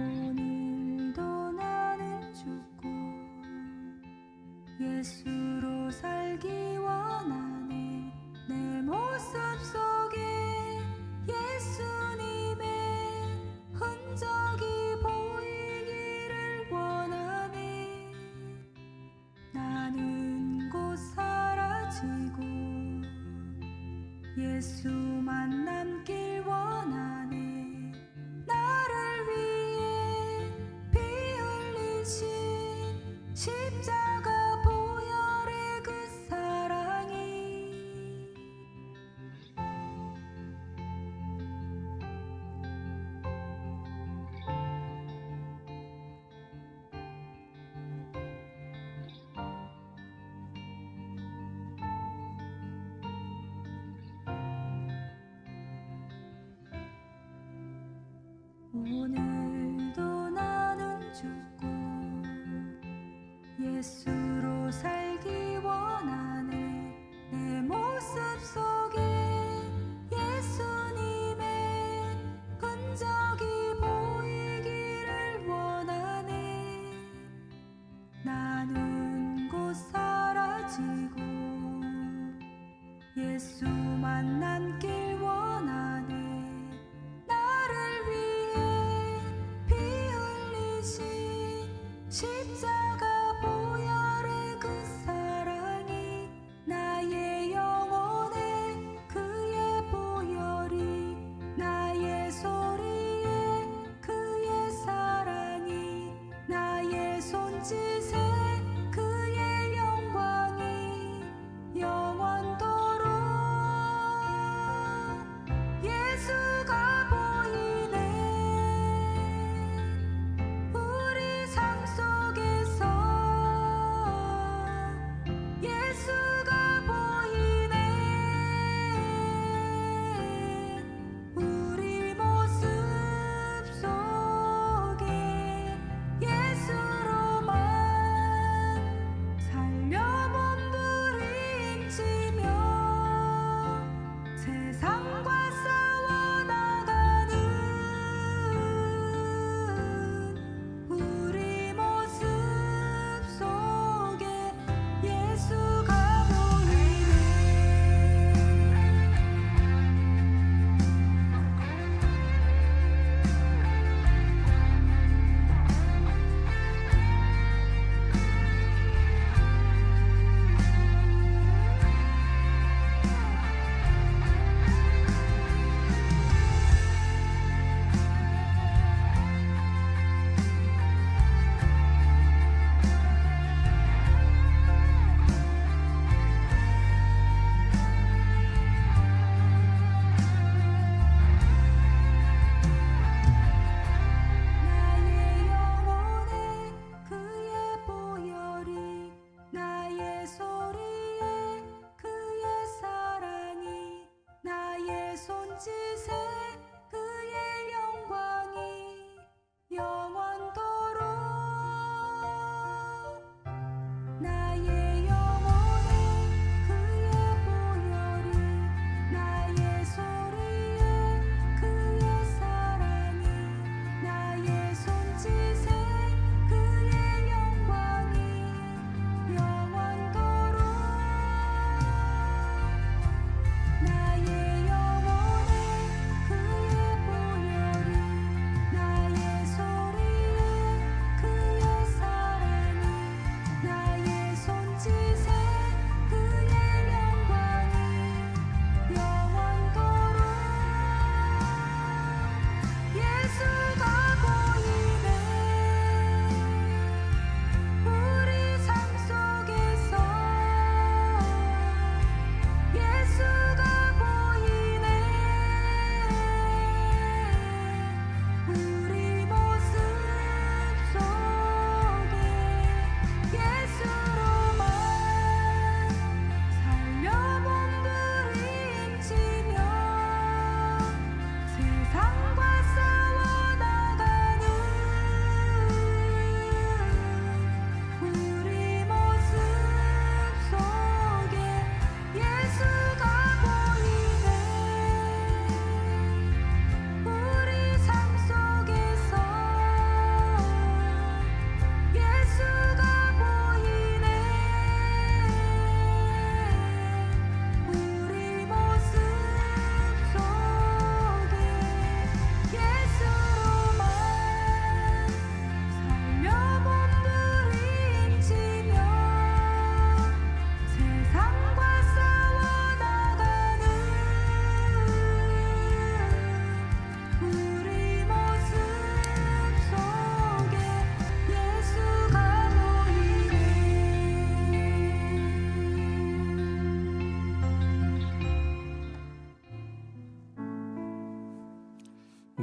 오늘도 나는 죽고 예수로 살기 원하네. 내 모습 속에 예수님의 흔적이 보이기를 원하네. 나는 곧 사라지고 예수만 남길 원하네. 나를 위해 피 흘리신 십자가 보혈의 그 사랑이 오늘도 나는 죽고 예수로 살기 원하네. 내 모습 속에 예수님의 흔적이 보이기를 원하네. 나는 곧 사라지고 예수만 남길 원하네. 나를 위해 피 흘리신 십자가 보혈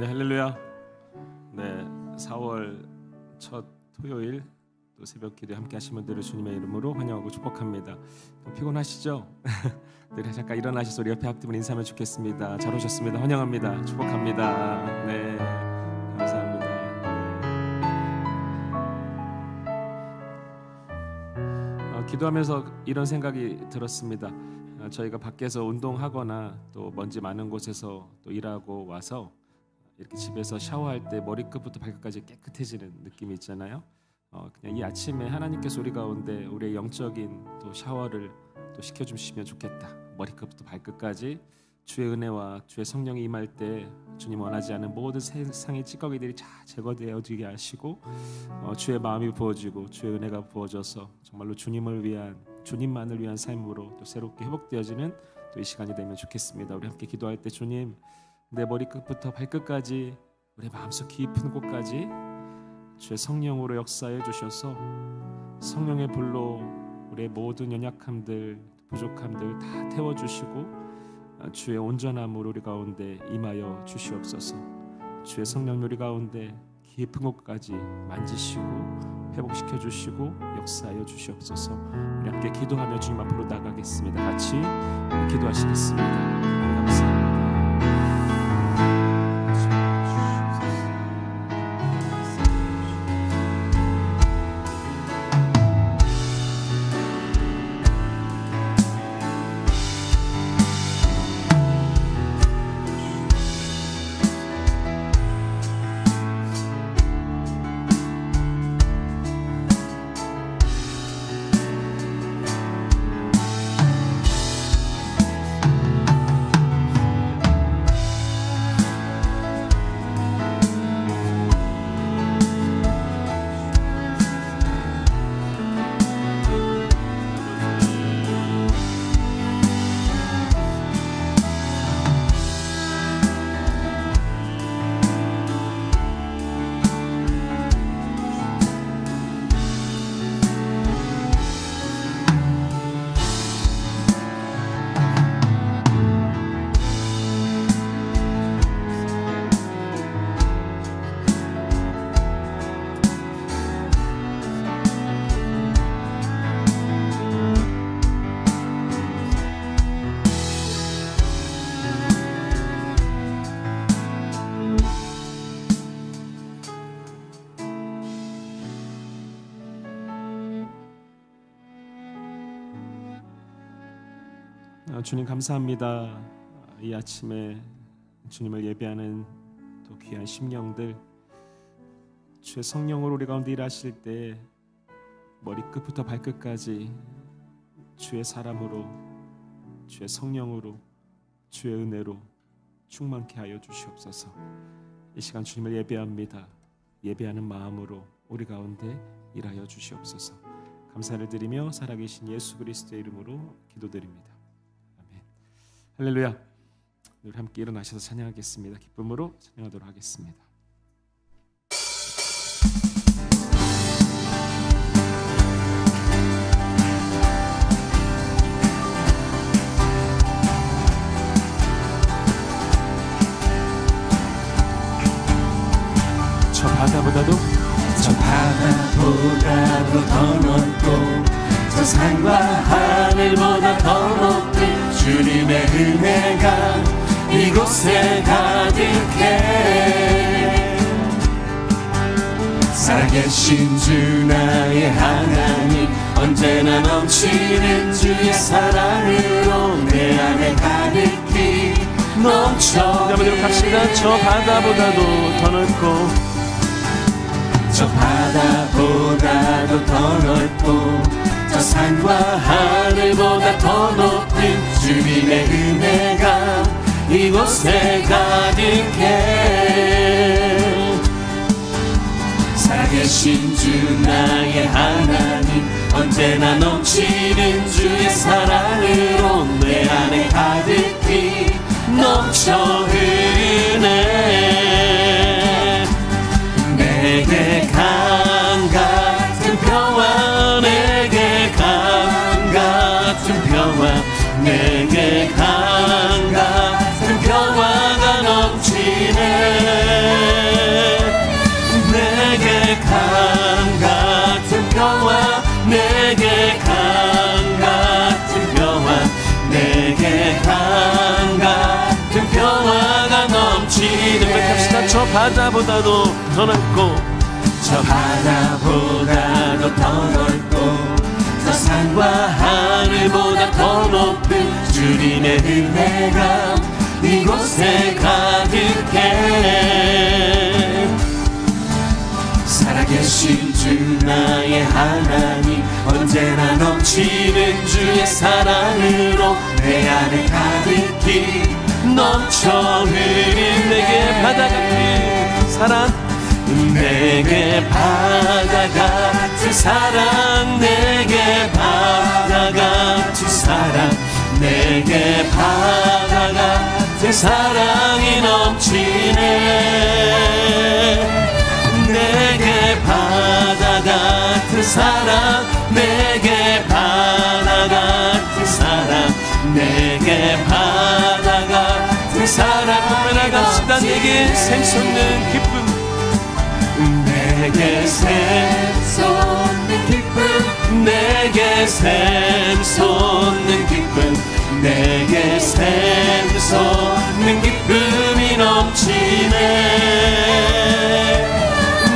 네, 할렐루야. 네, 4월 첫 토요일 또 새벽 기도에 함께 하신 분들을 주님의 이름으로 환영하고 축복합니다. 피곤하시죠? 네, 잠깐 일어나셔서 우리 옆에 앞뒤분 인사하면 좋겠습니다. 잘 오셨습니다. 환영합니다. 축복합니다. 네, 감사합니다. 기도하면서 이런 생각이 들었습니다. 저희가 밖에서 운동하거나 또 먼지 많은 곳에서 또 일하고 와서 이렇게 집에서 샤워할 때 머리끝부터 발끝까지 깨끗해지는 느낌이 있잖아요. 그냥 이 아침에 하나님께서 우리 가운데 우리의 영적인 또 샤워를 또 시켜주시면 좋겠다. 머리끝부터 발끝까지 주의 은혜와 주의 성령이 임할 때 주님 원하지 않은 모든 세상의 찌꺼기들이 다 제거되어지게 하시고 주의 마음이 부어지고 주의 은혜가 부어져서 정말로 주님을 위한, 주님만을 위한 삶으로 또 새롭게 회복되어지는 또 이 시간이 되면 좋겠습니다. 우리 함께 기도할 때 주님, 내 머리끝부터 발끝까지 우리 마음속 깊은 곳까지 주의 성령으로 역사해 주셔서 성령의 불로 우리의 모든 연약함들, 부족함들 다 태워주시고 주의 온전함으로 우리 가운데 임하여 주시옵소서. 주의 성령 우리 가운데 깊은 곳까지 만지시고 회복시켜 주시고 역사하여 주시옵소서. 우리 함께 기도하며 주님 앞으로 나가겠습니다. 같이 기도하시겠습니다. 감사합니다. 주님 감사합니다. 이 아침에 주님을 예배하는 또 귀한 심령들, 주의 성령으로 우리 가운데 일하실 때 머리끝부터 발끝까지 주의 사람으로, 주의 성령으로, 주의 은혜로 충만케 하여 주시옵소서. 이 시간 주님을 예배합니다. 예배하는 마음으로 우리 가운데 일하여 주시옵소서. 감사를 드리며 살아계신 예수 그리스도의 이름으로 기도드립니다. 할렐루야. 우리 함께 일어나셔서 찬양하겠습니다. 기쁨으로 찬양하도록 하겠습니다. 저 바다보다도 더 넓고 저 산과 하늘보다 더 높은 주님의 은혜가 이곳에 가득해. 살아계신 주 나의 하나님, 언제나 넘치는 주의 사랑으로 내 안에 가득히 넘쳐. 여러분 갑시다. 저 바다보다도 더 넓고 저 바다보다도 더 넓고 저 산과 하늘보다 더 높은 주님의 은혜가 이곳에 가득해. 살아계신 주 나의 하나님, 언제나 넘치는 주의 사랑으로 내 안에 가득히 넘쳐 흐르네. 내게 강 같은 평화, 내게 강 같은 평화, 내게 강 같은 평화가 넘치네. 이름 고백합시다. 저 바다보다도 더 넓고 저 바다보다도 더 넓고 저 산과 하늘보다 더 높은 주님의 은혜가 이곳에 가득해. 살아계신 주 나의 하나님 언제나 넘치는 주의 사랑으로 내 안에 가득히 넘쳐 흐린 내게 바다 같은 사랑 내게 바다 같은 사랑 내게 바다 같은 사랑 내게 바다 같은 사랑이 넘치네. 내게 바다 같은 사랑 내게 바다 같은 사랑 내게 바다 같은 사랑 나갑시다. 내게 샘솟는 기쁨 내게 샘솟는 기쁨 내게 샘솟는 기쁨 내게 샘솟는 기쁨이 넘치네.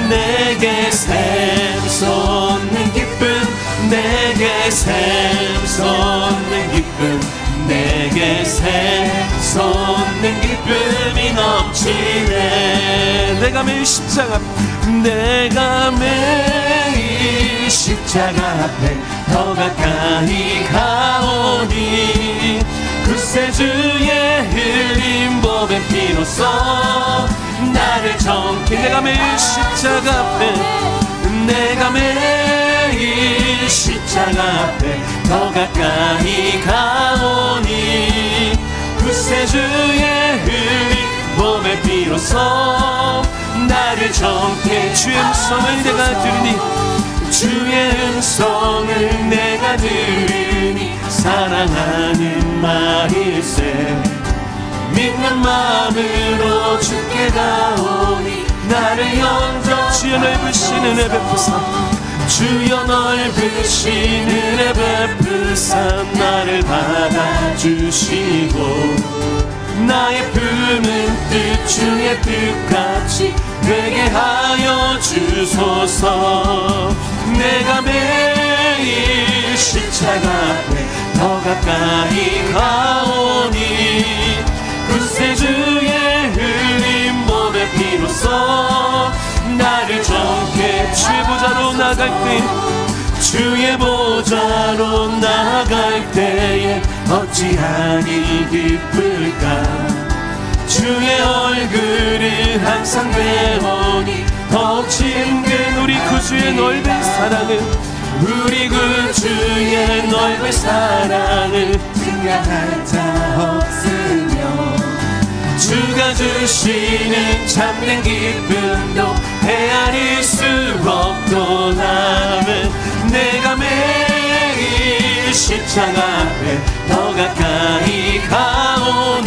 내게 샘솟는 기쁨 내게 샘솟는 기쁨 내게 샘솟는 기쁨이 넘치네. 내가 매일 십자가 내가 매일 십자가 앞에 더 가까이 가오니 구세주의 흘린 보배 피로써 나를 정케. 내가 매일 십자가 앞에 내가 매일 십자가 앞에 더 가까이 가오니 구세주의 흘린 보배 피로써 나를 정케. 주의 음성을 내가 들으니 주의 음성을 내가 들으니 사랑하는 말일세. 믿는 마음으로 주께 가오니 나를 영접. 주여 넓으신 은혜 베푸사 주여 넓으신 은혜 베푸사 나를 받아주시고 나의 품은 뜻 주의 뜻같이 되게 하여 주소서. 내가 매일 십자가 앞에 더 가까이 가오니 구세주의 흘린 보배 피로써 나를 정케. 주의 보좌로 나갈 때 주의 보좌로 나갈 때에 어찌하니 기쁠까. 주의 얼굴을 항상 배우니 더욱 친근 우리 구주의 넓은 사랑은 우리 구주의 넓은 사랑은 증명할 자 없으며 주가 주시는 참된 기쁨도 헤아릴 수 없도다면 내가 매일 십자가 앞에 더 가까이 가오니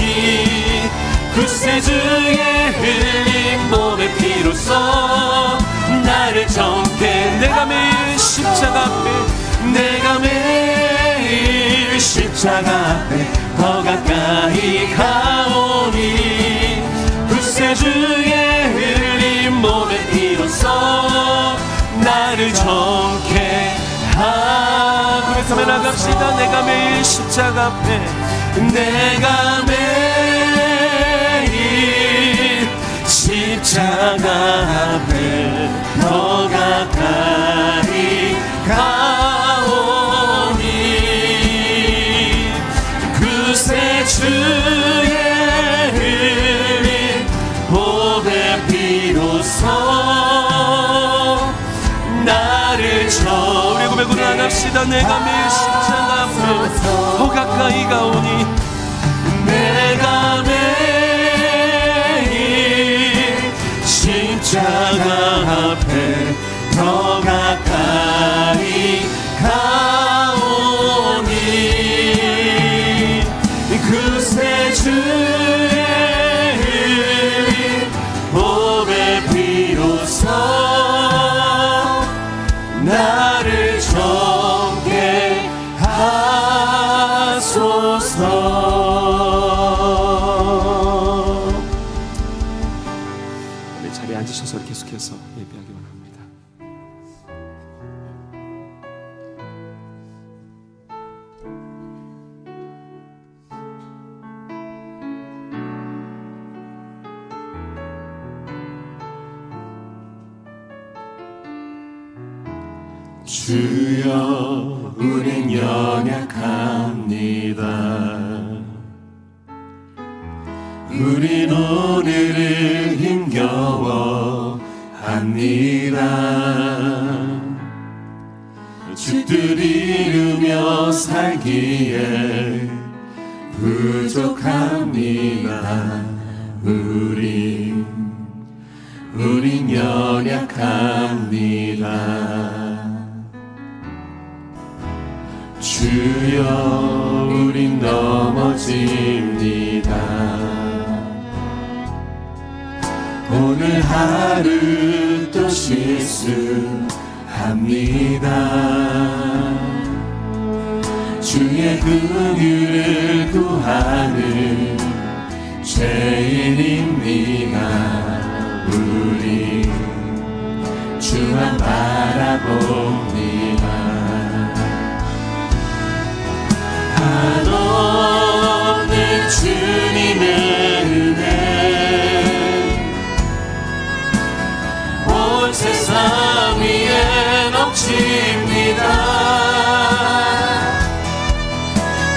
구세주의 흘린 몸의 피로써 나를 정케. 내가 매일 십자가 앞에 내가 매일 십자가 앞에 더 가까이 가오니 구세주의 흘린 몸의 피로써 나를 정케 하고. 그렇다면 나갑시다. 내가 매일 십자가 앞에 내가 매일 십자가 앞에 더 가까이 가오니 구세주의 흘린 보배 피로써 나를 쳐. 우리 고백으로 나갑시다. 내가 매일 십자가 앞에 더 가까이 가오니 내가 매일 십자가 앞에 더 가까이 가오니 구세주의 흘린 보배 피로써 나를 정케 하오니. 앉으셔서 계속해서 예배하기 원합니다. 주여 우린 연약합니다. 우린 오늘을 힘겨워합니다. 주 뜻 이루며 살기에 부족합니다. 우린 연약합니다. 주여 우린 넘어집니다. 오늘 하루 또 실수합니다. 주의 긍휼을 구하는 죄인입니다. 우리 주만 바라봅니다. 한없는 주님의 은혜 온 세상 위에 넘칩니다.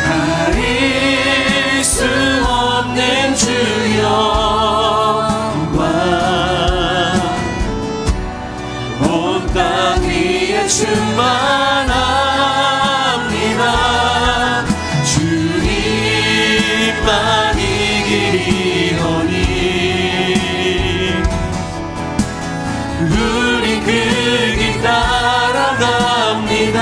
가릴 수 없는 주 영광 온 땅 위에 충만합니다. 주님만 이기리오니 우리 그 길 따라갑니다.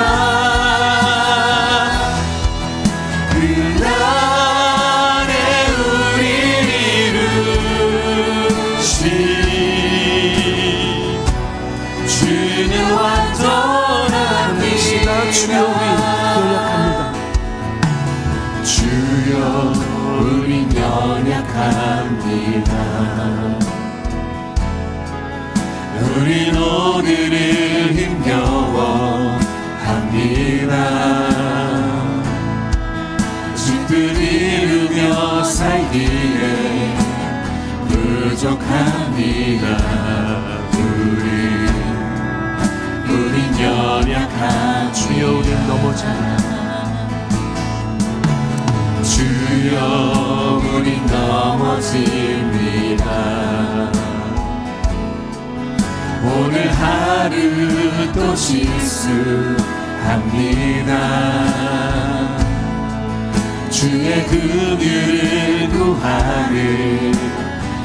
그날에 우리를 이루신 주는 완전합니다. 주여 우리 연약합니다. 주여 우린 연약합니다. 우린 오늘을 힘겨워합니다. 주 뜻 이루며 살기에 부족합니다. 우린 연약합니다. 주여 우린 넘어집니다. 주여 우린 넘어집니다. 오늘 하루 또 실수합니다. 주의 긍휼을 구하는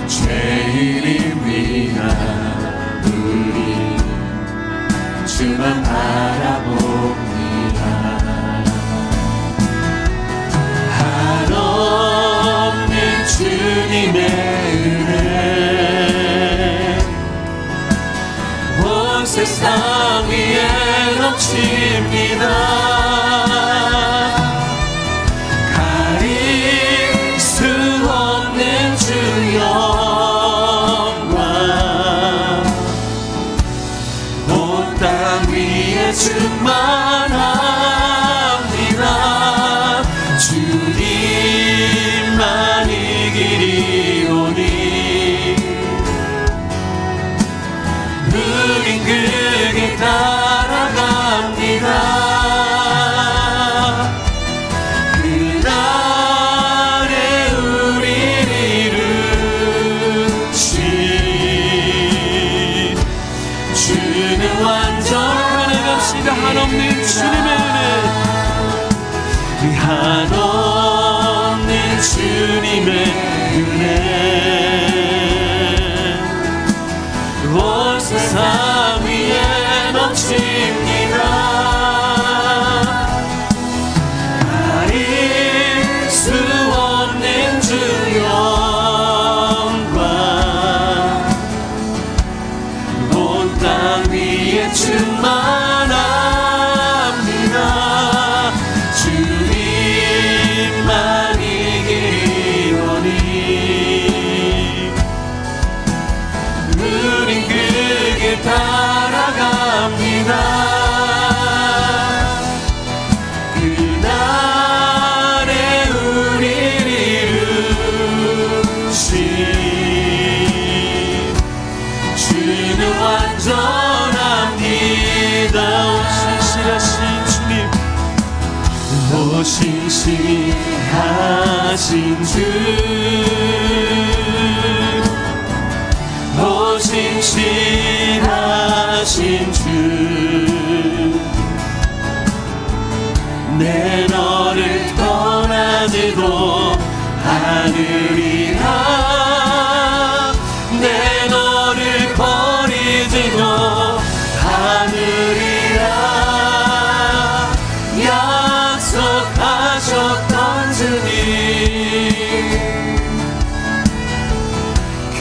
죄인입니다. 우리 주만 바라봅니다. 한없는 주님의 은혜 온 세상 위에 넘칩니다. 가릴 수 없는 주 영광 온 땅 위에 충만합니다. 주님만 이기리오니 우린 그 길 따라갑니다. 그날에 우리를 이루신 주는 완전한 합시다. 한없는 주님의 은혜 한없는 주님의 은혜 온 세상 위에 넘칩니다. 가릴 수 없는 주 영광 온 땅 위에 충만합니다. 주님만 이기리오니 우린 신실하신 주, 오 신실하신 주, 내 너를 떠나지도 않으리라, 내 너를 버리지도 않으리라. 약속하셨던 주님,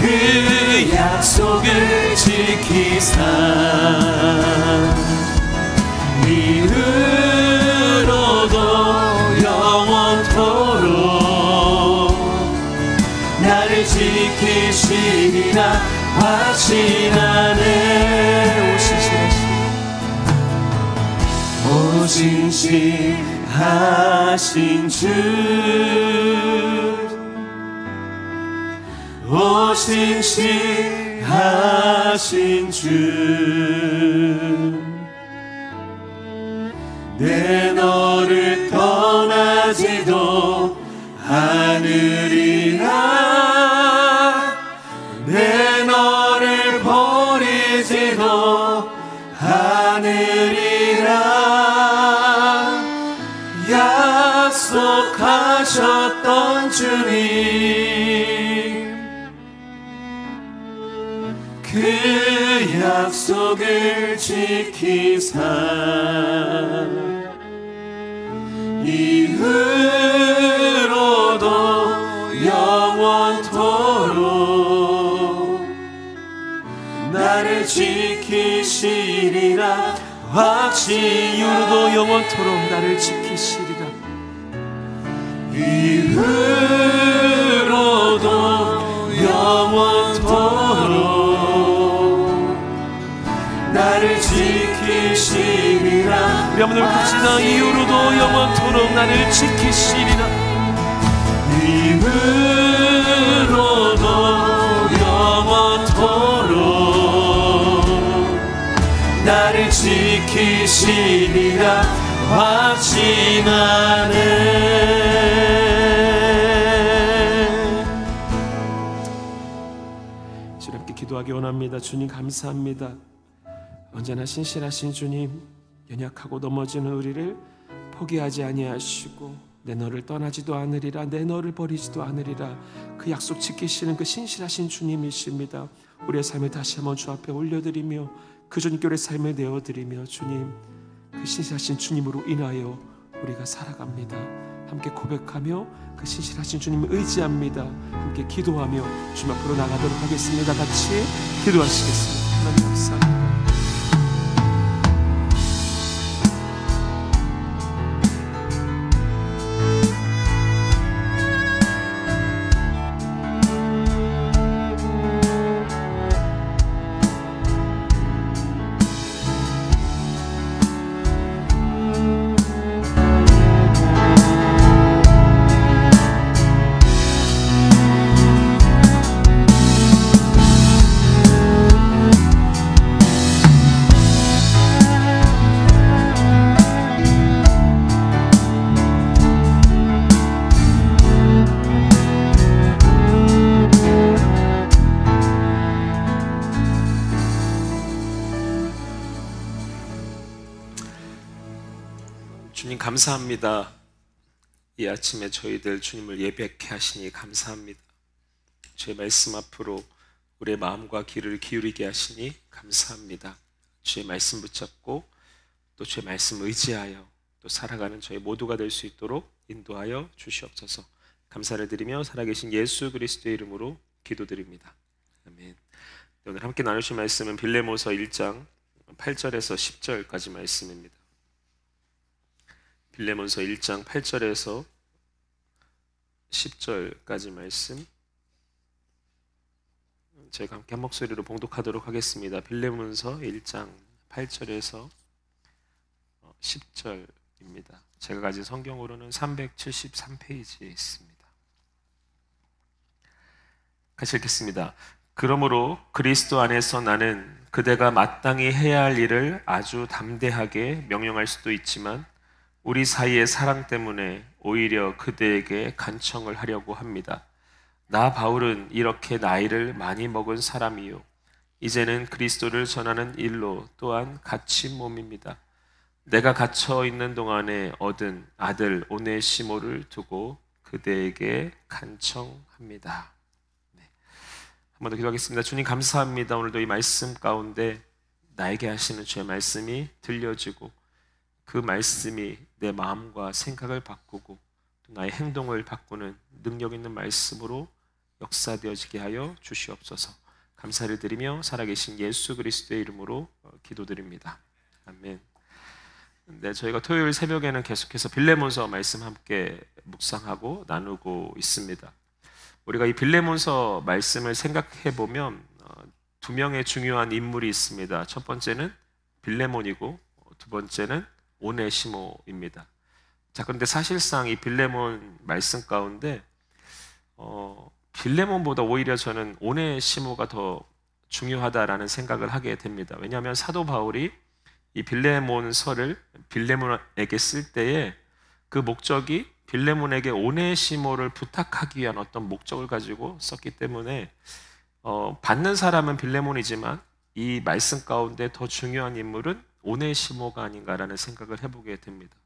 그 약속을 지키사 이후로도 영원토록 나를 지키시리라 확신하네. 오 신실하신 주, 오 신실하신 주, 내 너를 떠나지도 않으리라, 내 너를 버리지도 않으리라. 약속하셨던 주님, 그 약속을 지키사 이후로도 영원토록 나를 지키시리라 확신. 이후로도 영원토록 나를 지키시리라, 이후로도 영원토록 나를 지키시리라. 우리 한번 갑시다. 이후로도 영원토록 나를 지키시리라, 이후로도 영원토록 나를 지키시리라 확신하네. 주님 함께 기도하기 원합니다. 주님 감사합니다. 언제나 신실하신 주님, 연약하고 넘어지는 우리를 포기하지 아니하시고 내 너를 떠나지도 않으리라, 내 너를 버리지도 않으리라, 그 약속 지키시는 그 신실하신 주님이십니다. 우리의 삶을 다시 한번 주 앞에 올려드리며 그 주님께 우리의 삶을 내어드리며, 주님, 그 신실하신 주님으로 인하여 우리가 살아갑니다. 함께 고백하며 그 신실하신 주님을 의지합니다. 함께 기도하며 주님 앞으로 나가도록 하겠습니다. 같이 기도하시겠습니다. 하나님 감사합니다. 주님 감사합니다. 이 아침에 저희들 주님을 예배케 하시니 감사합니다. 주의 말씀 앞으로 우리의 마음과 귀를 기울이게 하시니 감사합니다. 주의 말씀 붙잡고 또 주의 말씀 의지하여 또 살아가는 저희 모두가 될 수 있도록 인도하여 주시옵소서. 감사를 드리며 살아계신 예수 그리스도의 이름으로 기도드립니다. 아멘. 오늘 함께 나누실 말씀은 빌레모서 1장 8절에서 10절까지 말씀입니다. 빌레몬서 1장 8절에서 10절까지 말씀, 제가 함께 한 목소리로 봉독하도록 하겠습니다. 빌레몬서 1장 8절에서 10절입니다. 제가 가진 성경으로는 373페이지에 있습니다. 같이 읽겠습니다. 그러므로 그리스도 안에서 나는 그대가 마땅히 해야 할 일을 아주 담대하게 명령할 수도 있지만 우리 사이의 사랑 때문에 오히려 그대에게 간청을 하려고 합니다. 나 바울은 이렇게 나이를 많이 먹은 사람이요. 이제는 그리스도를 전하는 일로 또한 갇힌 몸입니다. 내가 갇혀 있는 동안에 얻은 아들 오네시모를 두고 그대에게 간청합니다. 한 번 더 기도하겠습니다. 주님 감사합니다. 오늘도 이 말씀 가운데 나에게 하시는 주의 말씀이 들려지고 그 말씀이 내 마음과 생각을 바꾸고 또 나의 행동을 바꾸는 능력 있는 말씀으로 역사되어지게 하여 주시옵소서. 감사를 드리며 살아계신 예수 그리스도의 이름으로 기도드립니다. 아멘. 네, 저희가 토요일 새벽에는 계속해서 빌레몬서 말씀 함께 묵상하고 나누고 있습니다. 우리가 이 빌레몬서 말씀을 생각해 보면 두 명의 중요한 인물이 있습니다. 첫 번째는 빌레몬이고 두 번째는 오네시모입니다. 자, 그런데 사실상 이 빌레몬 말씀 가운데 빌레몬보다 오히려 저는 오네시모가 더 중요하다라는 생각을 하게 됩니다. 왜냐하면 사도 바울이 이 빌레몬서를 빌레몬에게 쓸 때에 그 목적이 빌레몬에게 오네시모를 부탁하기 위한 어떤 목적을 가지고 썼기 때문에 받는 사람은 빌레몬이지만 이 말씀 가운데 더 중요한 인물은 오네시모가 아닌가라는 생각을 해보게 됩니다.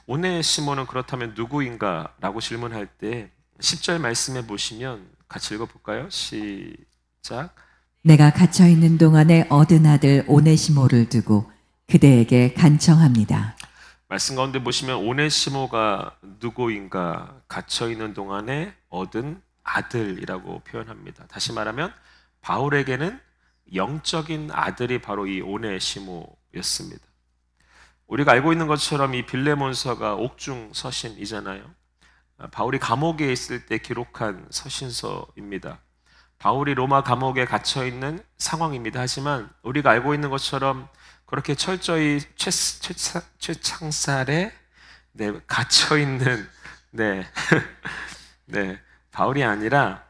오네시모는 그렇다면 누구인가라고 질문할 때 10절 말씀에 보시면 같이 읽어볼까요? 시작. 내가 갇혀있는 동안에 얻은 아들 오네시모를 두고 그대에게 간청합니다. 말씀 가운데 보시면 오네시모가 누구인가, 갇혀있는 동안에 얻은 아들이라고 표현합니다. 다시 말하면 바울에게는 영적인 아들이 바로 이 오네시모였습니다. 우리가 알고 있는 것처럼 이 빌레몬서가 옥중 서신이잖아요. 바울이 감옥에 있을 때 기록한 서신서입니다. 바울이 로마 감옥에 갇혀있는 상황입니다. 하지만 우리가 알고 있는 것처럼 그렇게 철저히 최창살에 갇혀있는 바울이 아니라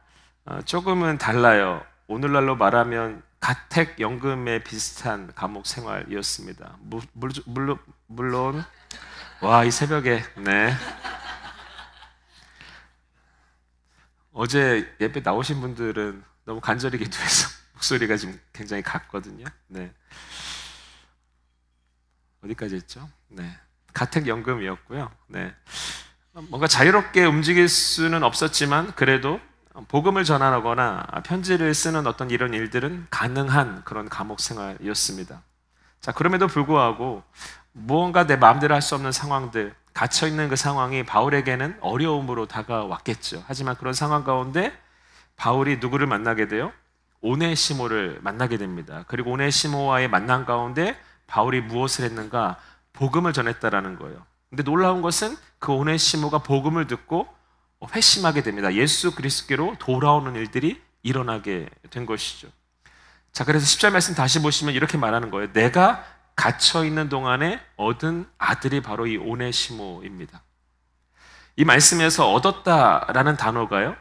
조금은 달라요. 오늘날로 말하면 가택연금에 비슷한 감옥 생활이었습니다. 물론 와, 이 새벽에 어제 예배 나오신 분들은 너무 간절히 기도해서 목소리가 지금 굉장히 갔거든요. 어디까지 했죠? 가택연금이었고요. 뭔가 자유롭게 움직일 수는 없었지만 그래도 복음을 전하거나 편지를 쓰는 어떤 이런 일들은 가능한 그런 감옥 생활이었습니다. 자, 그럼에도 불구하고 무언가 내 마음대로 할 수 없는 상황들, 갇혀있는 그 상황이 바울에게는 어려움으로 다가왔겠죠. 하지만 그런 상황 가운데 바울이 누구를 만나게 돼요? 오네시모를 만나게 됩니다. 그리고 오네시모와의 만남 가운데 바울이 무엇을 했는가? 복음을 전했다라는 거예요. 근데 놀라운 것은 그 오네시모가 복음을 듣고 회심하게 됩니다. 예수 그리스도께로 돌아오는 일들이 일어나게 된 것이죠. 자, 그래서 10절 말씀 다시 보시면 이렇게 말하는 거예요. 내가 갇혀있는 동안에 얻은 아들이 바로 이 오네시모입니다. 이 말씀에서 얻었다라는 단어가요,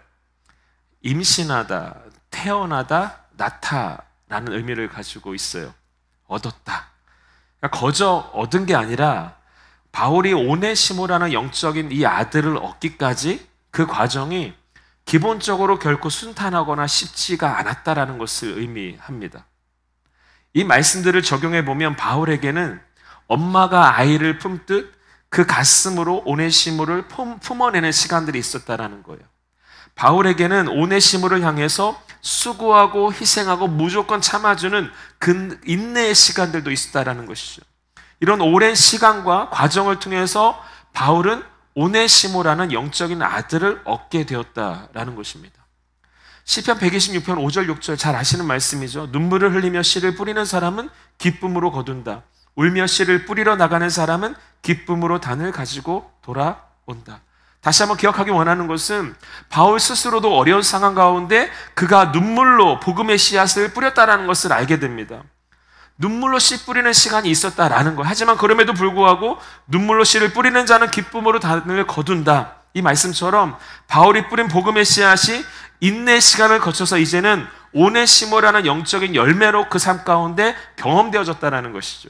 임신하다, 태어나다, 낳다라는 의미를 가지고 있어요. 얻었다. 그러니까 거저 얻은 게 아니라 바울이 오네시모라는 영적인 이 아들을 얻기까지 그 과정이 기본적으로 결코 순탄하거나 쉽지가 않았다라는 것을 의미합니다. 이 말씀들을 적용해 보면 바울에게는 엄마가 아이를 품듯 그 가슴으로 오네시모를 품어내는 시간들이 있었다라는 거예요. 바울에게는 오네시모를 향해서 수고하고 희생하고 무조건 참아주는 그 인내의 시간들도 있었다라는 것이죠. 이런 오랜 시간과 과정을 통해서 바울은 오네시모라는 영적인 아들을 얻게 되었다라는 것입니다. 시편 126편 5절 6절 잘 아시는 말씀이죠. 눈물을 흘리며 씨를 뿌리는 사람은 기쁨으로 거둔다. 울며 씨를 뿌리러 나가는 사람은 기쁨으로 단을 가지고 돌아온다. 다시 한번 기억하기 원하는 것은 바울 스스로도 어려운 상황 가운데 그가 눈물로 복음의 씨앗을 뿌렸다라는 것을 알게 됩니다. 눈물로 씨 뿌리는 시간이 있었다라는 거. 하지만 그럼에도 불구하고 눈물로 씨를 뿌리는 자는 기쁨으로 단을 거둔다. 이 말씀처럼 바울이 뿌린 복음의 씨앗이 인내의 시간을 거쳐서 이제는 오네시모라는 영적인 열매로 그 삶 가운데 경험되어졌다라는 것이죠.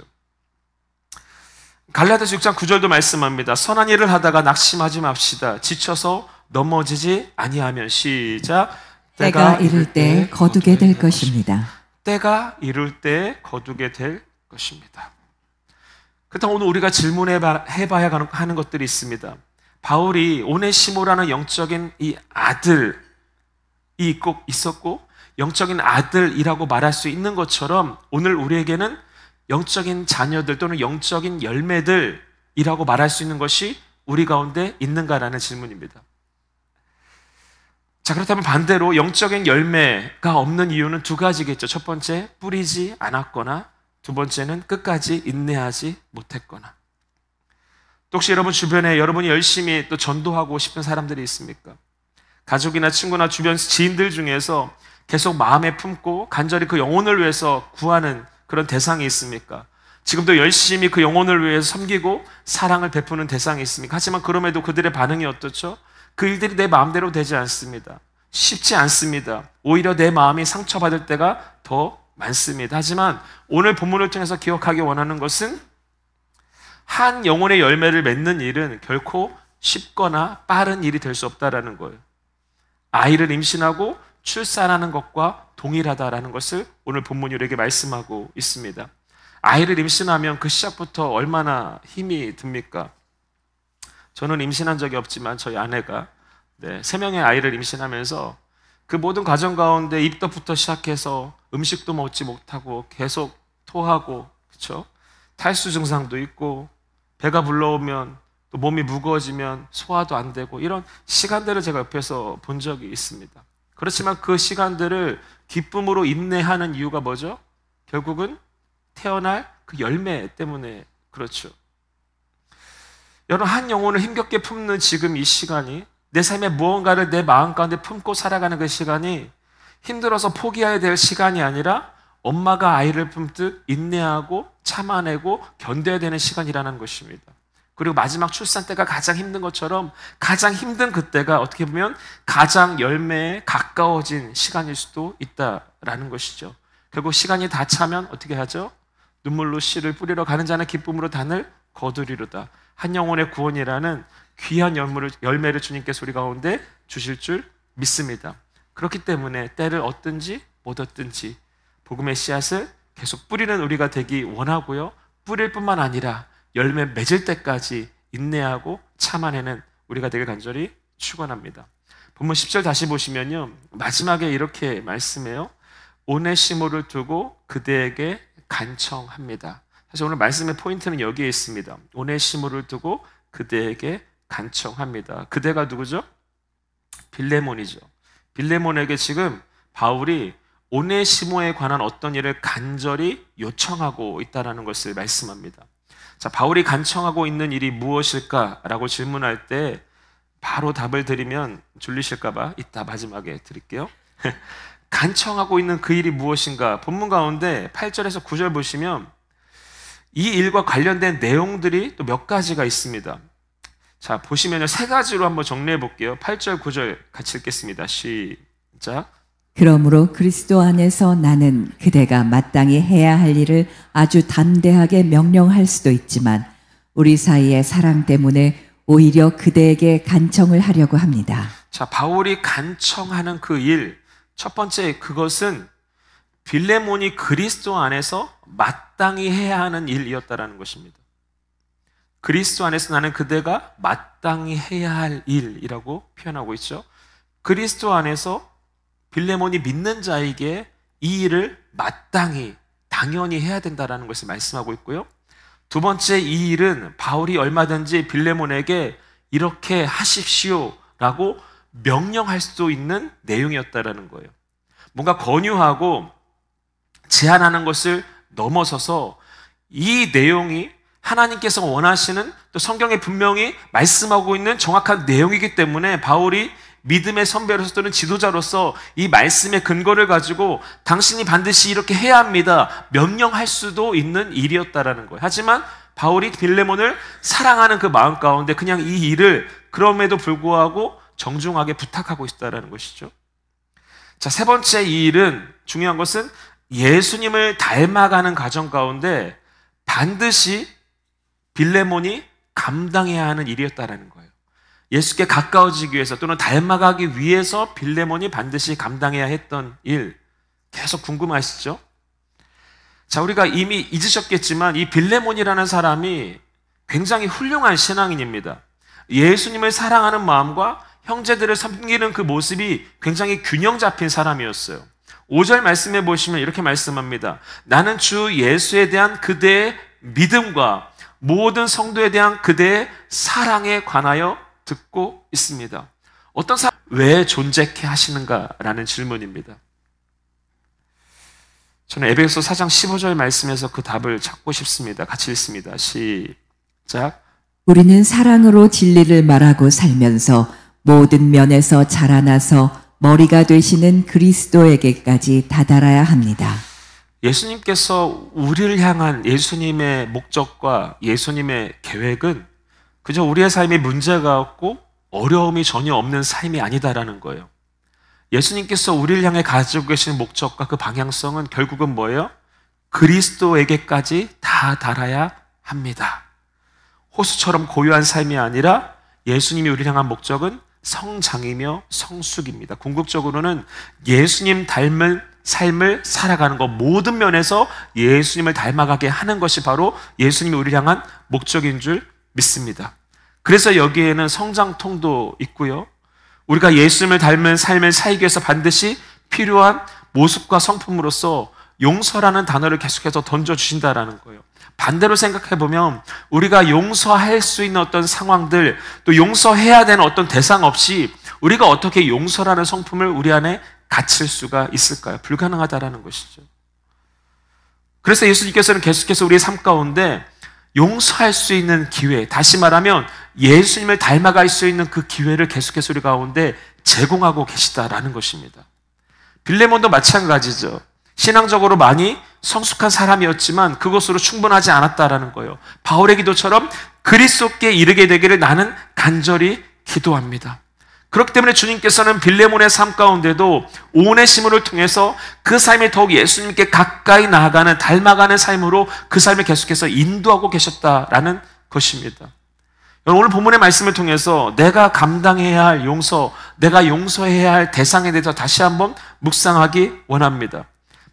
갈라디아서 6장 9절도 말씀합니다. 선한 일을 하다가 낙심하지 맙시다. 지쳐서 넘어지지 아니하면 시작. 때가 이를 때 거두게 될 것입니다. 때가 이를 때 거두게 될 것입니다. 그렇다면 오늘 우리가 질문해봐야 하는 것들이 있습니다. 바울이 오네시모라는 영적인 이 아들이 꼭 있었고 영적인 아들이라고 말할 수 있는 것처럼 오늘 우리에게는 영적인 자녀들 또는 영적인 열매들이라고 말할 수 있는 것이 우리 가운데 있는가라는 질문입니다. 자, 그렇다면 반대로 영적인 열매가 없는 이유는 두 가지겠죠. 첫 번째, 뿌리지 않았거나 두 번째는 끝까지 인내하지 못했거나. 또 혹시 여러분 주변에 여러분이 열심히 또 전도하고 싶은 사람들이 있습니까? 가족이나 친구나 주변 지인들 중에서 계속 마음에 품고 간절히 그 영혼을 위해서 구하는 그런 대상이 있습니까? 지금도 열심히 그 영혼을 위해서 섬기고 사랑을 베푸는 대상이 있습니까? 하지만 그럼에도 그들의 반응이 어떻죠? 그 일들이 내 마음대로 되지 않습니다. 쉽지 않습니다. 오히려 내 마음이 상처받을 때가 더 많습니다. 하지만 오늘 본문을 통해서 기억하기 원하는 것은 한 영혼의 열매를 맺는 일은 결코 쉽거나 빠른 일이 될 수 없다라는 거예요. 아이를 임신하고 출산하는 것과 동일하다라는 것을 오늘 본문이 우리에게 말씀하고 있습니다. 아이를 임신하면 그 시작부터 얼마나 힘이 듭니까? 저는 임신한 적이 없지만 저희 아내가 3명의 아이를 임신하면서 그 모든 과정 가운데 입덧부터 시작해서 음식도 먹지 못하고 계속 토하고, 그렇죠? 탈수 증상도 있고 배가 불러오면 또 몸이 무거워지면 소화도 안 되고 이런 시간들을 제가 옆에서 본 적이 있습니다. 그렇지만 그 시간들을 기쁨으로 인내하는 이유가 뭐죠? 결국은 태어날 그 열매 때문에 그렇죠. 여러분, 한 영혼을 힘겹게 품는 지금 이 시간이, 내 삶에 무언가를 내 마음 가운데 품고 살아가는 그 시간이 힘들어서 포기해야 될 시간이 아니라 엄마가 아이를 품듯 인내하고 참아내고 견뎌야 되는 시간이라는 것입니다. 그리고 마지막 출산 때가 가장 힘든 것처럼 가장 힘든 그때가 어떻게 보면 가장 열매에 가까워진 시간일 수도 있다라는 것이죠. 결국 시간이 다 차면 어떻게 하죠? 눈물로 씨를 뿌리러 가는 자는 기쁨으로 단을 거두리로다. 한 영혼의 구원이라는 귀한 열매를 주님께서 우리 가운데 주실 줄 믿습니다. 그렇기 때문에 때를 얻든지 못 얻든지 복음의 씨앗을 계속 뿌리는 우리가 되기 원하고요. 뿌릴 뿐만 아니라 열매 맺을 때까지 인내하고 참아내는 우리가 되길 간절히 축원합니다. 본문 10절 다시 보시면요, 마지막에 이렇게 말씀해요. 오네시모를 두고 그대에게 간청합니다. 사실 오늘 말씀의 포인트는 여기에 있습니다. 오네시모를 두고 그대에게 간청합니다. 그대가 누구죠? 빌레몬이죠. 빌레몬에게 지금 바울이 오네시모에 관한 어떤 일을 간절히 요청하고 있다는 것을 말씀합니다. 자, 바울이 간청하고 있는 일이 무엇일까라고 질문할 때 바로 답을 드리면 졸리실까봐 이따 마지막에 드릴게요. 간청하고 있는 그 일이 무엇인가? 본문 가운데 8절에서 9절 보시면 이 일과 관련된 내용들이 또 몇 가지가 있습니다. 자, 보시면요, 3가지로 한번 정리해 볼게요. 8절, 9절 같이 읽겠습니다. 시작. 그러므로 그리스도 안에서 나는 그대가 마땅히 해야 할 일을 아주 담대하게 명령할 수도 있지만 우리 사이의 사랑 때문에 오히려 그대에게 간청을 하려고 합니다. 자, 바울이 간청하는 그 일, 첫 번째 그것은 빌레몬이 그리스도 안에서 마땅히 해야 하는 일이었다라는 것입니다. 그리스도 안에서 나는 그대가 마땅히 해야 할 일이라고 표현하고 있죠. 그리스도 안에서 빌레몬이 믿는 자에게 이 일을 마땅히 당연히 해야 된다라는 것을 말씀하고 있고요. 두 번째, 이 일은 바울이 얼마든지 빌레몬에게 이렇게 하십시오라고 명령할 수도 있는 내용이었다라는 거예요. 뭔가 권유하고 제안하는 것을 넘어서서 이 내용이 하나님께서 원하시는, 또 성경에 분명히 말씀하고 있는 정확한 내용이기 때문에 바울이 믿음의 선배로서 또는 지도자로서 이 말씀의 근거를 가지고 당신이 반드시 이렇게 해야 합니다, 명령할 수도 있는 일이었다라는 거예요. 하지만 바울이 빌레몬을 사랑하는 그 마음 가운데 그냥 이 일을 그럼에도 불구하고 정중하게 부탁하고 있다라는 것이죠. 자, 세 번째, 이 일은 중요한 것은 예수님을 닮아가는 과정 가운데 반드시 빌레몬이 감당해야 하는 일이었다라는 거예요. 예수께 가까워지기 위해서 또는 닮아가기 위해서 빌레몬이 반드시 감당해야 했던 일, 계속 궁금하시죠? 자, 우리가 이미 잊으셨겠지만 이 빌레몬이라는 사람이 굉장히 훌륭한 신앙인입니다. 예수님을 사랑하는 마음과 형제들을 섬기는 그 모습이 굉장히 균형 잡힌 사람이었어요. 5절 말씀해 보시면 이렇게 말씀합니다. 나는 주 예수에 대한 그대의 믿음과 모든 성도에 대한 그대의 사랑에 관하여 듣고 있습니다. 어떤 사람, 왜 존재케 하시는가라는 질문입니다. 저는 에베소 4장 15절 말씀에서 그 답을 찾고 싶습니다. 같이 읽습니다. 시작. 우리는 사랑으로 진리를 말하고 살면서 모든 면에서 자라나서 머리가 되시는 그리스도에게까지 다다라야 합니다. 예수님께서 우리를 향한 예수님의 목적과 예수님의 계획은 그저 우리의 삶에 문제가 없고 어려움이 전혀 없는 삶이 아니다라는 거예요. 예수님께서 우리를 향해 가지고 계신 목적과 그 방향성은 결국은 뭐예요? 그리스도에게까지 다 달아야 합니다. 호수처럼 고요한 삶이 아니라 예수님이 우리를 향한 목적은 성장이며 성숙입니다. 궁극적으로는 예수님 닮은 삶을 살아가는 것, 모든 면에서 예수님을 닮아가게 하는 것이 바로 예수님이 우리를 향한 목적인 줄 믿습니다. 그래서 여기에는 성장통도 있고요. 우리가 예수님을 닮은 삶을 살기 위해서 반드시 필요한 모습과 성품으로서 용서라는 단어를 계속해서 던져주신다라는 거예요. 반대로 생각해보면 우리가 용서할 수 있는 어떤 상황들, 또 용서해야 되는 어떤 대상 없이 우리가 어떻게 용서라는 성품을 우리 안에 갖출 수가 있을까요? 불가능하다라는 것이죠. 그래서 예수님께서는 계속해서 우리의 삶 가운데 용서할 수 있는 기회, 다시 말하면 예수님을 닮아갈 수 있는 그 기회를 계속해서 우리 가운데 제공하고 계시다라는 것입니다. 빌레몬도 마찬가지죠. 신앙적으로 많이 성숙한 사람이었지만 그것으로 충분하지 않았다라는 거예요. 바울의 기도처럼 그리스도께 이르게 되기를 나는 간절히 기도합니다. 그렇기 때문에 주님께서는 빌레몬의 삶 가운데도 오네시모를 통해서 그 삶이 더욱 예수님께 가까이 나아가는, 닮아가는 삶으로 그 삶을 계속해서 인도하고 계셨다라는 것입니다. 오늘 본문의 말씀을 통해서 내가 감당해야 할 용서, 내가 용서해야 할 대상에 대해서 다시 한번 묵상하기 원합니다.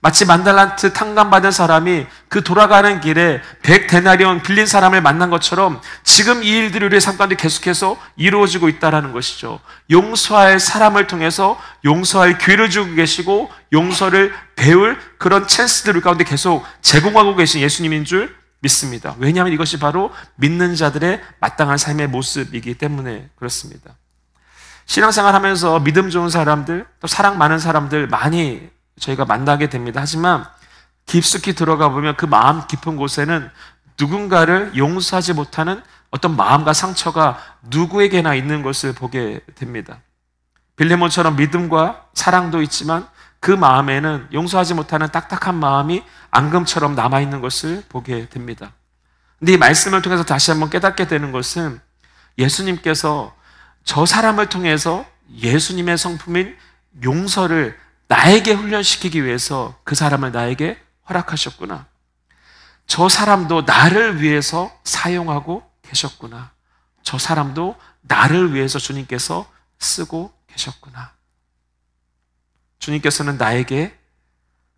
마치 만달란트 탕감받은 사람이 그 돌아가는 길에 100데나리온 빌린 사람을 만난 것처럼 지금 이 일들이 우리의 삶 가운데 계속해서 이루어지고 있다는 것이죠. 용서할 사람을 통해서 용서할 기회를 주고 계시고 용서를 배울 그런 찬스들을 가운데 계속 제공하고 계신 예수님인 줄 믿습니다. 왜냐하면 이것이 바로 믿는 자들의 마땅한 삶의 모습이기 때문에 그렇습니다. 신앙생활 하면서 믿음 좋은 사람들, 또 사랑 많은 사람들 많이 저희가 만나게 됩니다. 하지만 깊숙이 들어가 보면 그 마음 깊은 곳에는 누군가를 용서하지 못하는 어떤 마음과 상처가 누구에게나 있는 것을 보게 됩니다. 빌레몬처럼 믿음과 사랑도 있지만 그 마음에는 용서하지 못하는 딱딱한 마음이 앙금처럼 남아있는 것을 보게 됩니다. 근데 이 말씀을 통해서 다시 한번 깨닫게 되는 것은 예수님께서 저 사람을 통해서 예수님의 성품인 용서를 나에게 훈련시키기 위해서 그 사람을 나에게 허락하셨구나. 저 사람도 나를 위해서 사용하고 계셨구나. 저 사람도 나를 위해서 주님께서 쓰고 계셨구나. 주님께서는 나에게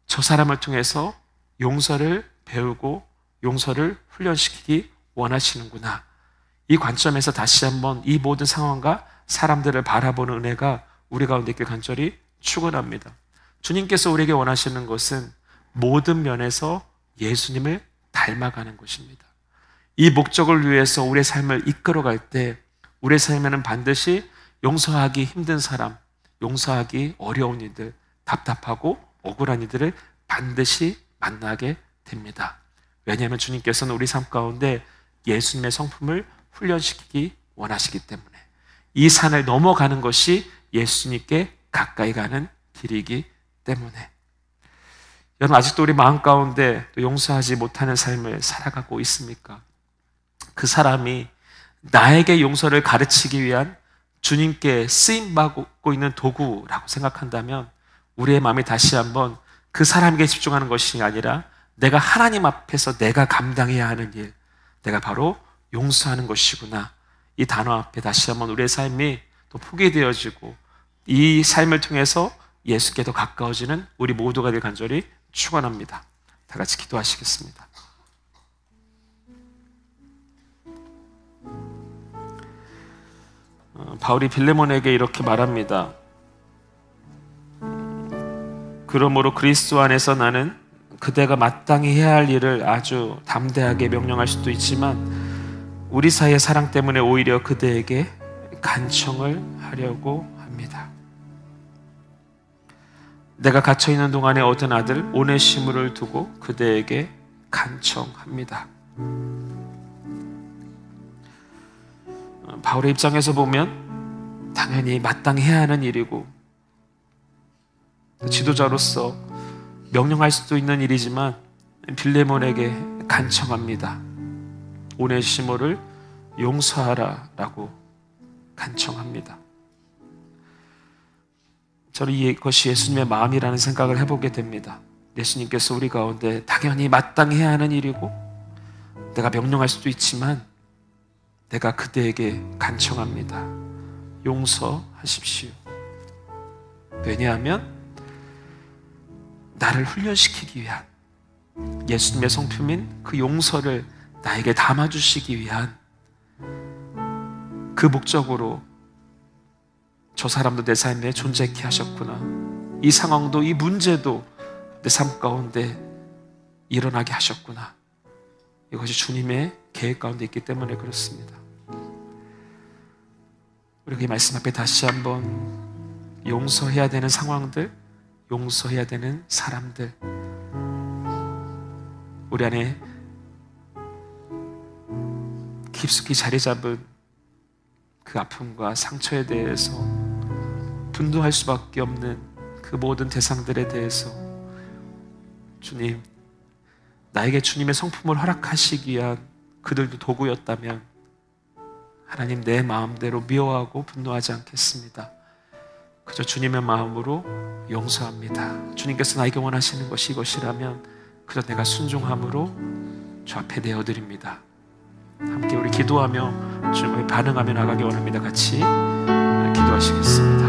저 사람을 통해서 용서를 배우고 용서를 훈련시키기 원하시는구나. 이 관점에서 다시 한번 이 모든 상황과 사람들을 바라보는 은혜가 우리 가운데 있길 간절히 축원합니다. 주님께서 우리에게 원하시는 것은 모든 면에서 예수님을 닮아가는 것입니다. 이 목적을 위해서 우리의 삶을 이끌어갈 때 우리의 삶에는 반드시 용서하기 힘든 사람, 용서하기 어려운 이들, 답답하고 억울한 이들을 반드시 만나게 됩니다. 왜냐하면 주님께서는 우리 삶 가운데 예수님의 성품을 훈련시키기 원하시기 때문에 이 산을 넘어가는 것이 예수님께 가까이 가는 길이기 때문에. 여러분, 아직도 우리 마음 가운데 용서하지 못하는 삶을 살아가고 있습니까? 그 사람이 나에게 용서를 가르치기 위한 주님께 쓰임받고 있는 도구라고 생각한다면 우리의 마음이 다시 한번 그 사람에게 집중하는 것이 아니라 내가 하나님 앞에서 내가 감당해야 하는 일, 내가 바로 용서하는 것이구나. 이 단어 앞에 다시 한번 우리의 삶이 또 포기되어지고 이 삶을 통해서 예수께 더 가까워지는 우리 모두가 될 간절히 축원합니다. 다 같이 기도하시겠습니다. 바울이 빌레몬에게 이렇게 말합니다. 그러므로 그리스도 안에서 나는 그대가 마땅히 해야 할 일을 아주 담대하게 명령할 수도 있지만 우리 사이의 사랑 때문에 오히려 그대에게 간청을 하려고 합니다. 내가 갇혀있는 동안에 얻은 아들 오네시모를 두고 그대에게 간청합니다. 바울의 입장에서 보면 당연히 마땅히 해야 하는 일이고 지도자로서 명령할 수도 있는 일이지만 빌레몬에게 간청합니다. 오네시모를 용서하라라고 간청합니다. 저는 이것이 예수님의 마음이라는 생각을 해보게 됩니다. 예수님께서 우리 가운데 당연히 마땅히 해야 하는 일이고 내가 명령할 수도 있지만 내가 그대에게 간청합니다. 용서하십시오. 왜냐하면 나를 훈련시키기 위한 예수님의 성품인 그 용서를 나에게 담아주시기 위한 그 목적으로 저 사람도 내 삶에 존재케 하셨구나. 이 상황도 이 문제도 내 삶 가운데 일어나게 하셨구나. 이것이 주님의 계획 가운데 있기 때문에 그렇습니다. 우리가 이 말씀 앞에 다시 한번 용서해야 되는 상황들, 용서해야 되는 사람들, 우리 안에 깊숙이 자리 잡은 그 아픔과 상처에 대해서 분노할 수밖에 없는 그 모든 대상들에 대해서 주님, 나에게 주님의 성품을 허락하시기 위한 그들도 도구였다면 하나님, 내 마음대로 미워하고 분노하지 않겠습니다. 그저 주님의 마음으로 용서합니다. 주님께서 나에게 원하시는 것이 이것이라면 그저 내가 순종함으로 주 앞에 내어드립니다. 함께 우리 기도하며 주님을 반응하며 나가기 원합니다. 같이 기도하시겠습니다.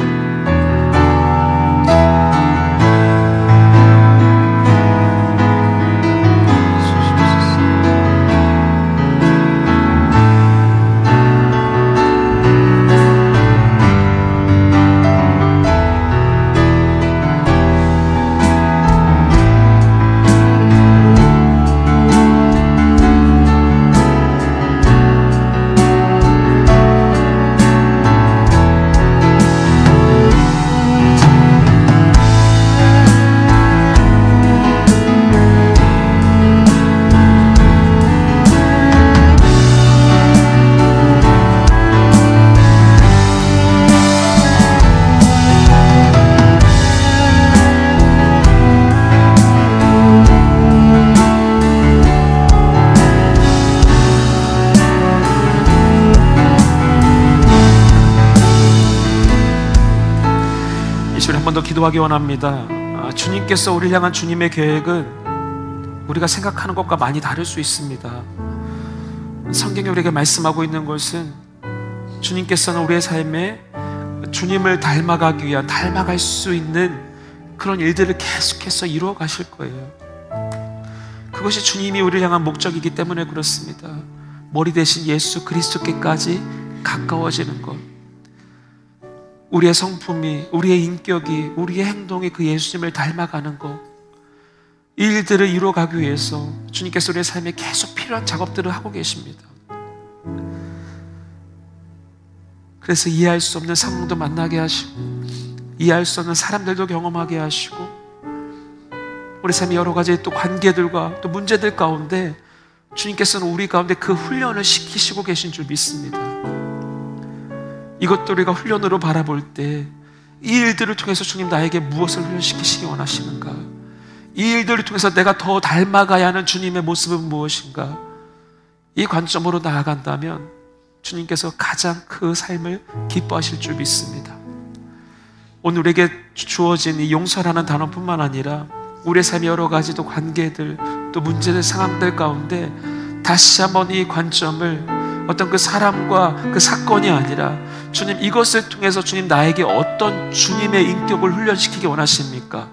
더 기도하기 원합니다. 주님께서 우리를 향한 주님의 계획은 우리가 생각하는 것과 많이 다를 수 있습니다. 성경이 우리에게 말씀하고 있는 것은 주님께서는 우리의 삶에 주님을 닮아가기 위한, 닮아갈 수 있는 그런 일들을 계속해서 이루어 가실 거예요. 그것이 주님이 우리를 향한 목적이기 때문에 그렇습니다. 머리 대신 예수 그리스도께까지 가까워지는 것, 우리의 성품이, 우리의 인격이, 우리의 행동이 그 예수님을 닮아가는 것, 이 일들을 이루어가기 위해서 주님께서 우리의 삶에 계속 필요한 작업들을 하고 계십니다. 그래서 이해할 수 없는 상황도 만나게 하시고, 이해할 수 없는 사람들도 경험하게 하시고, 우리 삶의 여러 가지 또 관계들과 또 문제들 가운데 주님께서는 우리 가운데 그 훈련을 시키시고 계신 줄 믿습니다. 이것도 우리가 훈련으로 바라볼 때 이 일들을 통해서 주님 나에게 무엇을 훈련시키시기 원하시는가, 이 일들을 통해서 내가 더 닮아가야 하는 주님의 모습은 무엇인가, 이 관점으로 나아간다면 주님께서 가장 그 삶을 기뻐하실 줄 믿습니다. 오늘 우리에게 주어진 이 용서라는 단어뿐만 아니라 우리의 삶의 여러 가지 또 관계들, 또 문제들, 상황들 가운데 다시 한번 이 관점을 어떤 그 사람과 그 사건이 아니라 주님, 이것을 통해서 주님 나에게 어떤 주님의 인격을 훈련시키기 원하십니까?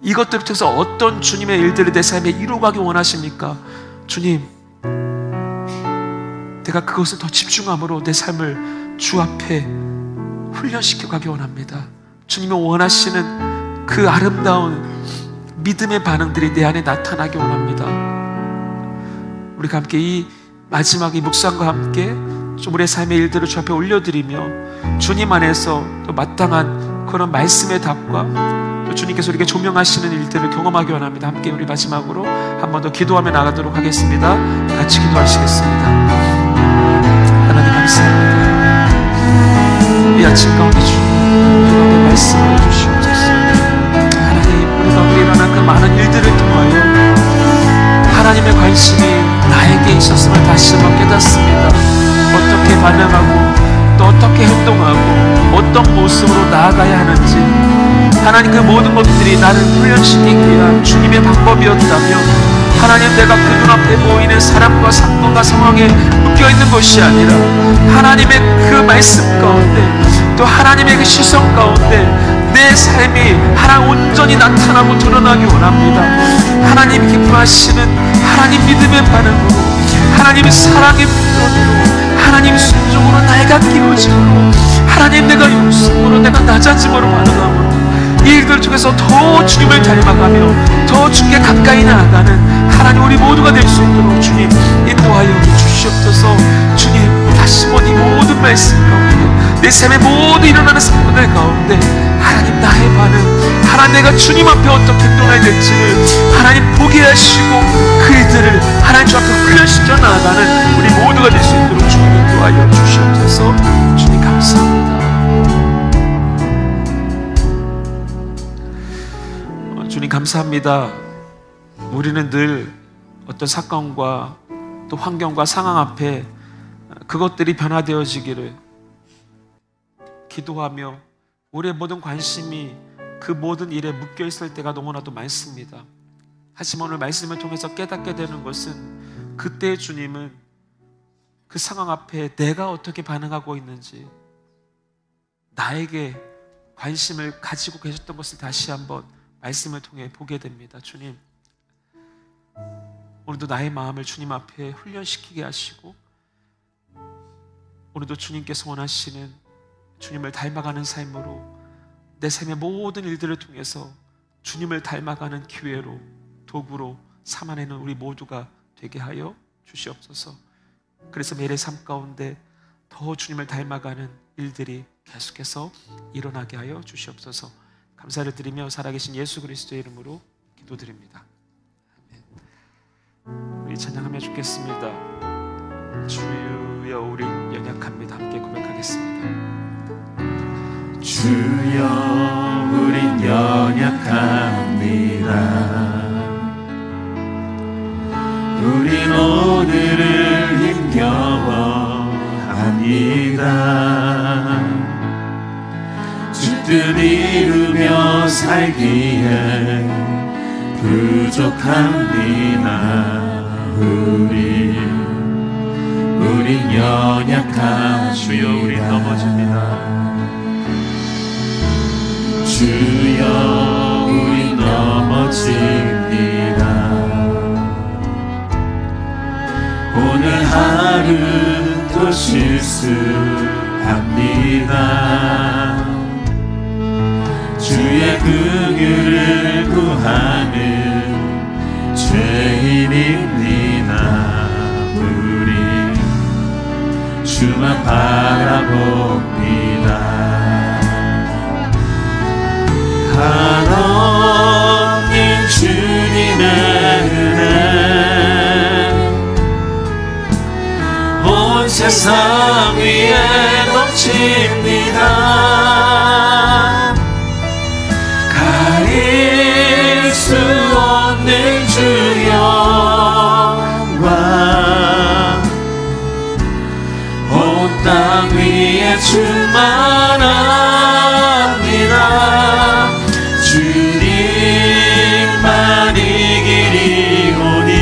이것들을 통해서 어떤 주님의 일들을 내 삶에 이루어가기 원하십니까? 주님, 내가 그것을 더 집중함으로 내 삶을 주 앞에 훈련시켜 가기 원합니다. 주님이 원하시는 그 아름다운 믿음의 반응들이 내 안에 나타나기 원합니다. 우리가 함께 이 마지막 이 묵상과 함께 좀 우리의 삶의 일들을 주 앞에 올려드리며 주님 안에서 또 마땅한 그런 말씀의 답과 또 주님께서 우리에게 조명하시는 일들을 경험하기 원합니다. 함께 우리 마지막으로 한 번 더 기도하며 나가도록 하겠습니다. 같이 기도하시겠습니다. 하나님 감사합니다. 이 아침 가운데 주님 가운데 말씀을 주시옵소서. 하나님, 우리 가운데 일어난 그 많은 일들을 통하여 하나님의 관심이 나에게 있었음을 다시 한번 깨닫습니다. 어떻게 반응하고 또 어떻게 행동하고 어떤 모습으로 나아가야 하는지, 하나님, 그 모든 것들이 나를 훈련시키기 위한 주님의 방법이었다면, 하나님, 내가 그 눈앞에 보이는 사람과 사건과 상황에 묶여있는 것이 아니라 하나님의 그 말씀 가운데 또 하나님의 그 시선 가운데 내 삶이 하나님 온전히 나타나고 드러나기 원합니다. 하나님이 기뻐하시는 하나님 믿음의 반응으로, 하나님의 사랑의 표현으로, 하나님 순종으로, 나이가 끼워짐으로, 하나님 내가 용서함으로, 내가 낮아짐으로 반응함으로 이 일들을 통해서 더 주님을 닮아가며 더 주님께 가까이 나아가는 하나님 우리 모두가 될 수 있도록 주님 인도하여 주시옵소서. 주님, 다시 한번 이 모든 말씀 가운데 내 삶의 모두 일어나는 사건들 가운데 하나님 나의 반응, 하나님 내가 주님 앞에 어떻게 행동해야 될지를 하나님 보게 하시고 그 일들을 하나님 주 앞에 훈련시켜 나아가는 우리 모두가 될 수 있도록 주님 인도하여 주시옵소서. 주님 감사합니다. 주님 감사합니다. 우리는 늘 어떤 사건과 또 환경과 상황 앞에 그것들이 변화되어지기를 기도하며 우리의 모든 관심이 그 모든 일에 묶여있을 때가 너무나도 많습니다. 하지만 오늘 말씀을 통해서 깨닫게 되는 것은 그때 주님은 그 상황 앞에 내가 어떻게 반응하고 있는지 나에게 관심을 가지고 계셨던 것을 다시 한번 말씀을 통해 보게 됩니다. 주님, 오늘도 나의 마음을 주님 앞에 훈련시키게 하시고 오늘도 주님께서 원하시는 주님을 닮아가는 삶으로 내 삶의 모든 일들을 통해서 주님을 닮아가는 기회로, 도구로 삼아내는 우리 모두가 되게 하여 주시옵소서. 그래서 매일의 삶 가운데 더 주님을 닮아가는 일들이 계속해서 일어나게 하여 주시옵소서. 감사를 드리며 살아계신 예수 그리스도의 이름으로 기도드립니다. 아멘. 우리 찬양하며 죽겠습니다. 주여 우린 연약합니다. 함께 고백하겠습니다. 주여 우린 연약합니다. 우린 오늘을 힘겨워합니다. 뜻 이루며 살기에 부족합니다. 우린 연약한 주여 우린 넘어집니다. 주여 우린 넘어집니다. 오늘 하루 또 실수합니다. 주의 긍휼을 구하는 죄인입니다. 우리 주만 바라봅니다. 한없는 주님의 은혜 온 세상 위에 넘칩니다. 가릴 수 없는 주 영광 온 땅 위에 충만합니다. 주님만 이기리오니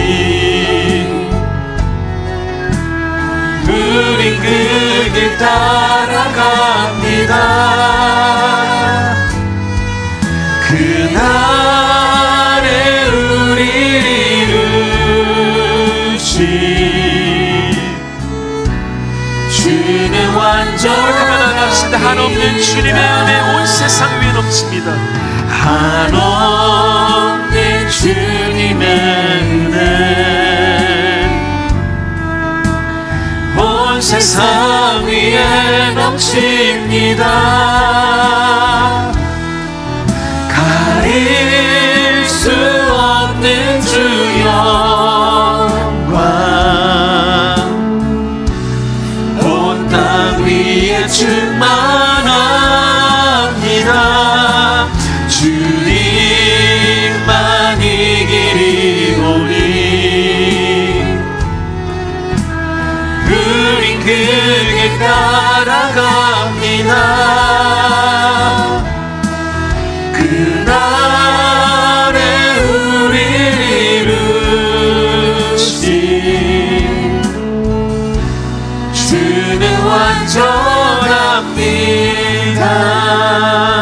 한없는 주님의 은혜 온 세상 위에 넘칩니다. 한없는 주님의 은혜 온 세상 위에 넘칩니다. 가릴 수 없는 주 영광 온 땅 위에 충만합니다. 주님만이 길이오니 우린 그 길 따라갑니다. 그날에 우리를 이루신 주는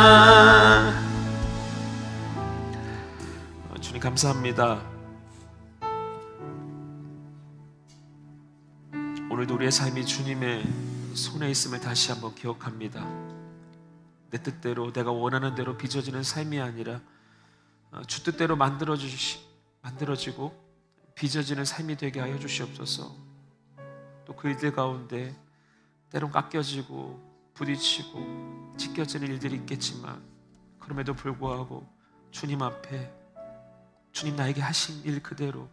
완전합니다. 주님 감사합니다. 오늘도 우리의 삶이 주님의 손에 있음을 다시 한번 기억합니다. 내 뜻대로 내가 원하는 대로 빚어지는 삶이 아니라 주 뜻대로 만들어지고 빚어지는 삶이 되게 하여 주시옵소서. 또 그 일들 가운데 때론 깎여지고 부딪히고 찢겨지는 일들이 있겠지만 그럼에도 불구하고 주님 앞에 주님 나에게 하신 일 그대로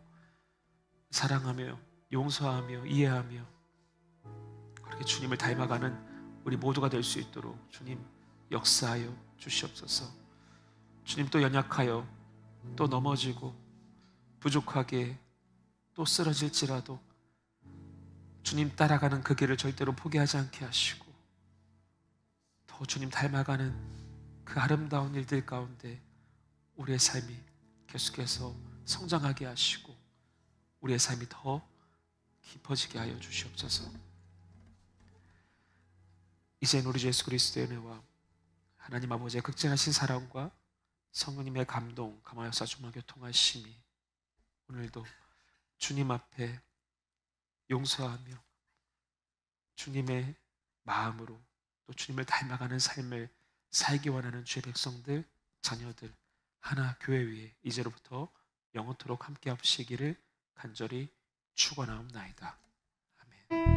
사랑하며 용서하며 이해하며 그렇게 주님을 닮아가는 우리 모두가 될 수 있도록 주님 역사하여 주시옵소서. 주님 또 연약하여 또 넘어지고 부족하게 또 쓰러질지라도 주님 따라가는 그 길을 절대로 포기하지 않게 하시고 더 주님 닮아가는 그 아름다운 일들 가운데 우리의 삶이 계속해서 성장하게 하시고 우리의 삶이 더 깊어지게 하여 주시옵소서. 이젠 우리 주 예수 그리스도의 은혜와 하나님 아버지의 극진하신 사랑과 성령님의 감동, 감화역사 충만 교통하심이 오늘도 주님 앞에 용서하며 주님의 마음으로 또 주님을 닮아가는 삶을 살기 원하는 주의 백성들, 자녀들 하나 교회 위에 이제로부터 영원토록 함께 하시기를 간절히 축원하옵나이다. 아멘.